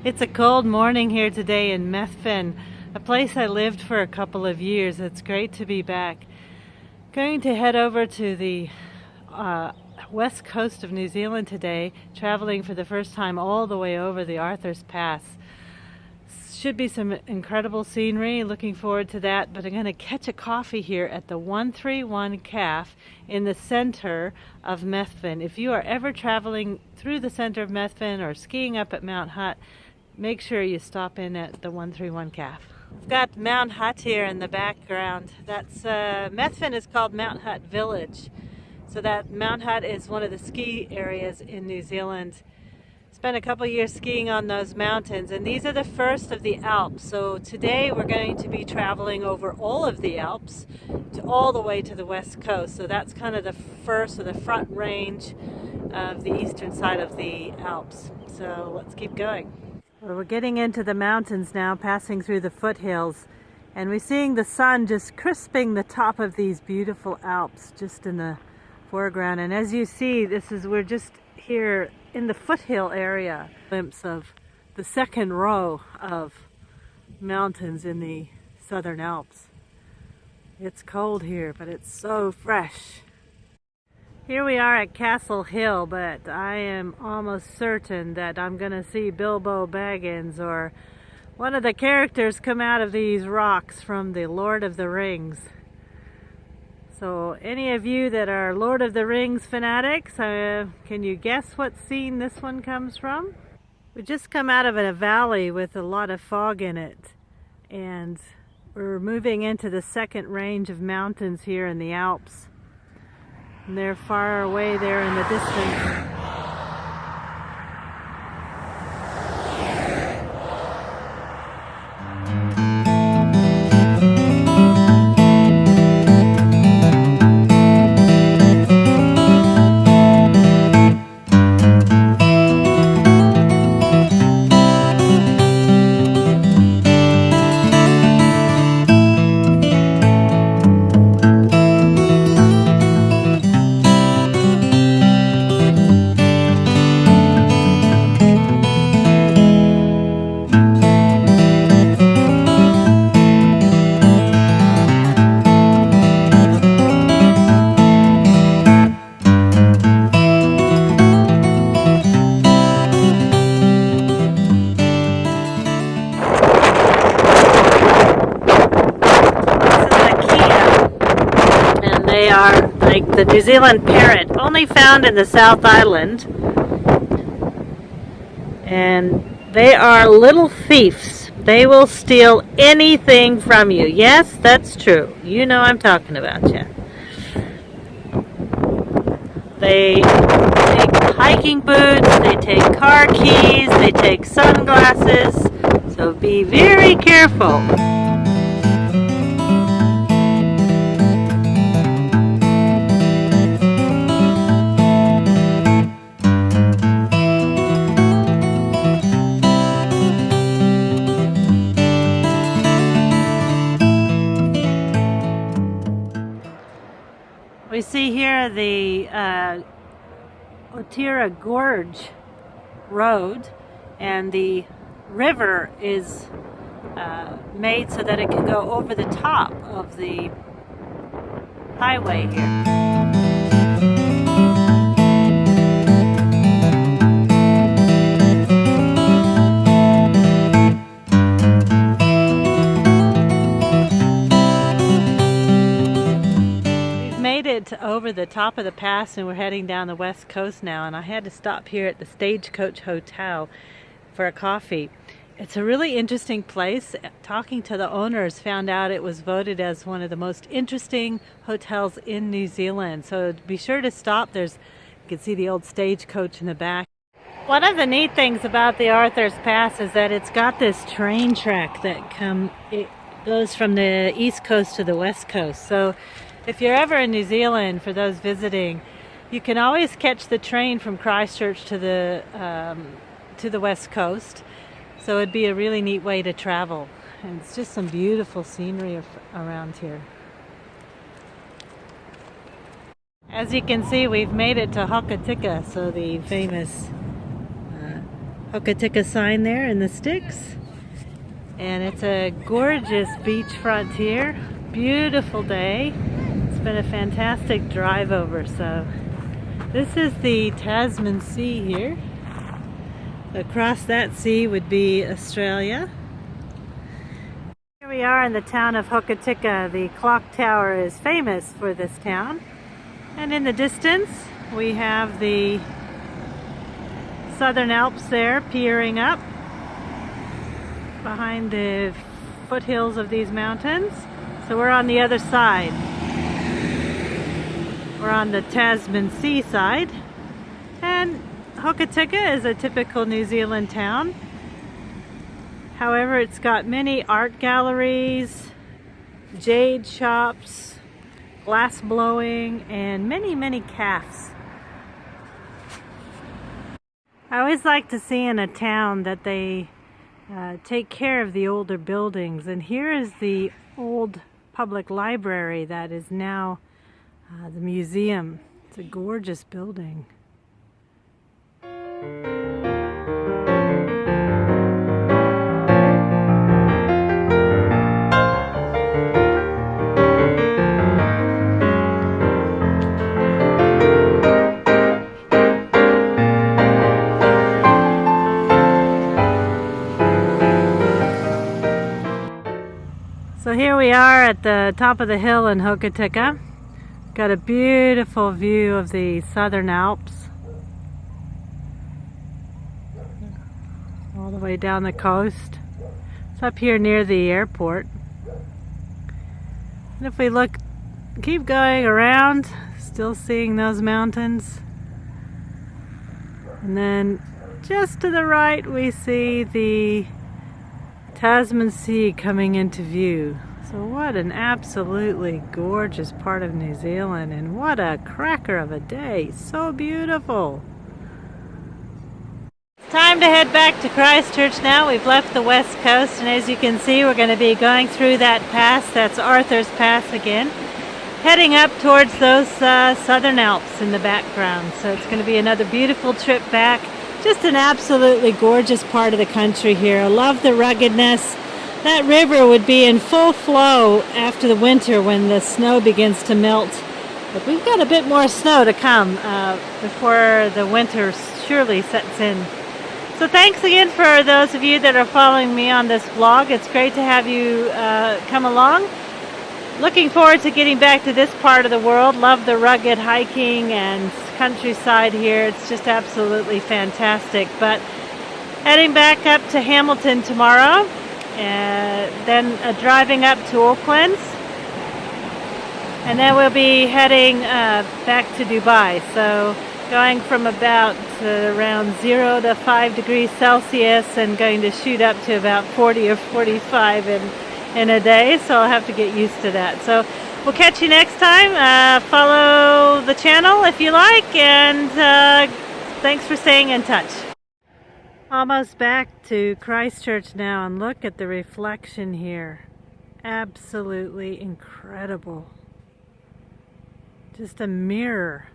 It's a cold morning here today in Methven, a place I lived for a couple of years. It's great to be back. Going to head over to the west coast of New Zealand today, traveling for the first time all the way over the Arthur's Pass. Should be some incredible scenery, looking forward to that, but I'm going to catch a coffee here at the 131 Calf in the center of Methven. If you are ever traveling through the center of Methven or skiing up at Mount Hutt, make sure you stop in at the 131 Calf. I've got Mount Hutt here in the background. That's Methven is called Mount Hutt Village. So that Mount Hutt is one of the ski areas in New Zealand. Spent a couple years skiing on those mountains, and these are the first of the Alps. So today we're going to be traveling over all of the Alps to all the way to the west coast. So that's kind of the first or the front range of the eastern side of the Alps. So let's keep going. Well, we're getting into the mountains now, passing through the foothills, and we're seeing the sun just crisping the top of these beautiful Alps just in the foreground. And as you see, we're just here in the foothill area. Glimpse of the second row of mountains in the southern Alps. It's cold here, but it's so fresh. Here we are at Castle Hill, but I am almost certain that I'm going to see Bilbo Baggins or one of the characters come out of these rocks from the Lord of the Rings. So any of you that are Lord of the Rings fanatics, can you guess what scene this one comes from? We just come out of a valley with a lot of fog in it, and we're moving into the second range of mountains here in the Alps. And they're far away there in the distance. They are like the New Zealand parrot, only found in the South Island. And they are little thieves. They will steal anything from you. Yes, that's true. You know I'm talking about you. They take hiking boots, they take car keys, they take sunglasses. So be very careful. We see here the Hokitika Gorge Road, and the river is made so that it can go over the top of the highway here. Over the top of the pass, and we're heading down the west coast now, and I had to stop here at the Stagecoach Hotel for a coffee. It's a really interesting place. Talking to the owners, found out it was voted as one of the most interesting hotels in New Zealand, so be sure to stop. You can see the old stagecoach in the back. One of the neat things about the Arthur's Pass is that it's got this train track that it goes from the east coast to the west coast. So if you're ever in New Zealand, for those visiting, you can always catch the train from Christchurch to the west coast. So it'd be a really neat way to travel. And it's just some beautiful scenery around here. As you can see, we've made it to Hokitika, so the famous Hokitika sign there in the sticks. And it's a gorgeous beachfront here. Beautiful day. It's been a fantastic drive over. So this is the Tasman Sea here. Across that sea would be Australia. Here we are in the town of Hokitika. The clock tower is famous for this town. And in the distance we have the Southern Alps there peering up behind the foothills of these mountains. So we're on the other side. We're on the Tasman Sea side. And Hokitika is a typical New Zealand town. However, it's got many art galleries, jade shops, glass blowing, and many cafes. I always like to see in a town that they take care of the older buildings, and here is the old public library that is now the museum. It's a gorgeous building. So here we are at the top of the hill in Hokitika. Got a beautiful view of the Southern Alps. All the way down the coast. It's up here near the airport. And if we look, keep going around, still seeing those mountains. And then just to the right we see the Tasman Sea coming into view. So what an absolutely gorgeous part of New Zealand, and what a cracker of a day. So beautiful. Time to head back to Christchurch now. We've left the west coast, and as you can see we're going to be going through that pass. That's Arthur's Pass again, heading up towards those Southern Alps in the background. So it's going to be another beautiful trip back. Just an absolutely gorgeous part of the country here. I love the ruggedness. That river would be in full flow after the winter when the snow begins to melt. But we've got a bit more snow to come before the winter surely sets in. So thanks again for those of you that are following me on this vlog. It's great to have you come along. Looking forward to getting back to this part of the world. Love the rugged hiking and countryside here. It's just absolutely fantastic. But heading back up to Hamilton tomorrow, then driving up to Auckland, and then we'll be heading back to Dubai. So going from about around 0 to 5 degrees Celsius and going to shoot up to about 40 or 45 in a day. So I'll have to get used to that. So we'll catch you next time. Follow the channel if you like, and thanks for staying in touch. Almost back to Christchurch now, and look at the reflection here. Absolutely incredible. Just a mirror.